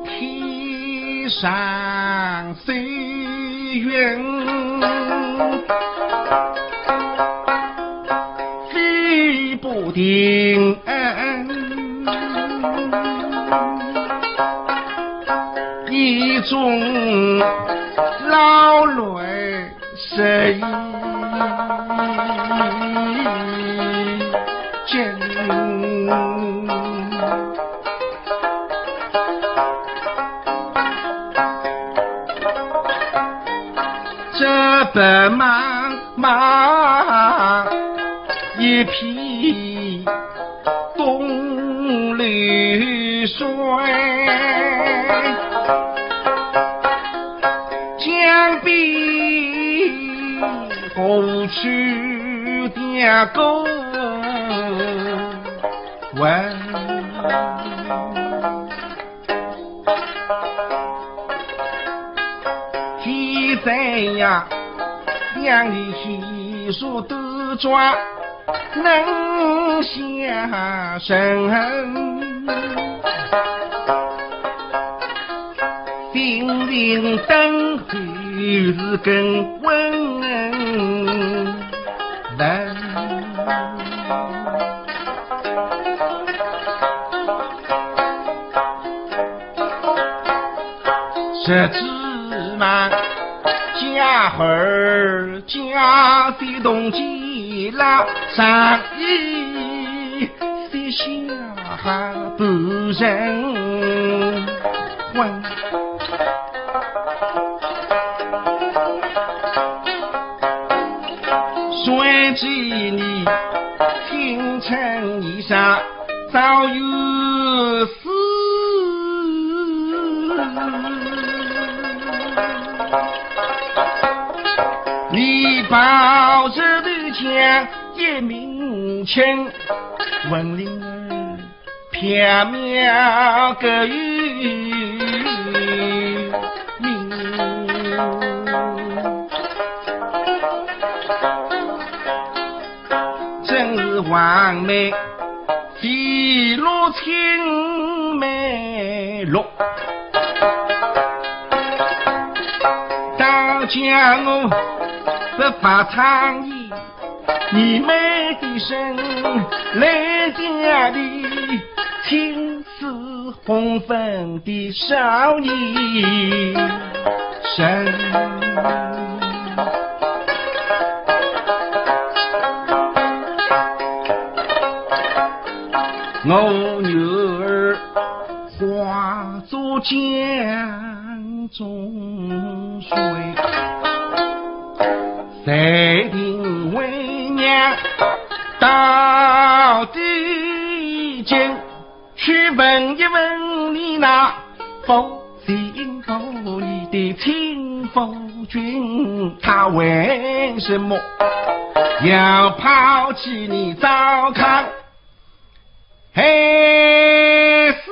天上飞云飞不定，一种劳累谁见？这白茫茫一匹东流水，江边过去的沟问，现在呀两里细数都抓能下身，心灵灯会是更温暖，十指嘛家儿家的动机啦，上一的下不人混，谁知你清晨一上早有死，你抱着的枪也明清，问灵儿缥缈个语明，真是完美一路青梅路，当家我不发倡议，你们的身来家里青丝红粉的少年身，我女儿化作江中水，谁定为娘到地间去问一问你那否心否你的亲夫君，他为什么要抛弃你糟糠，还死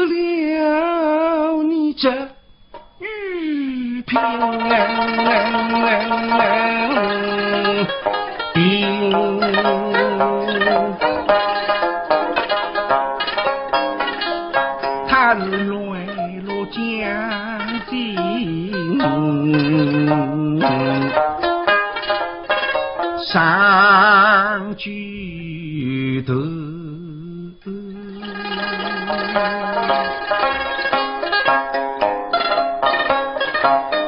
了你这玉萍定，他是泪落江津，上举头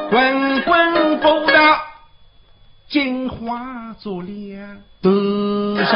滚滚波涛，金花做了头上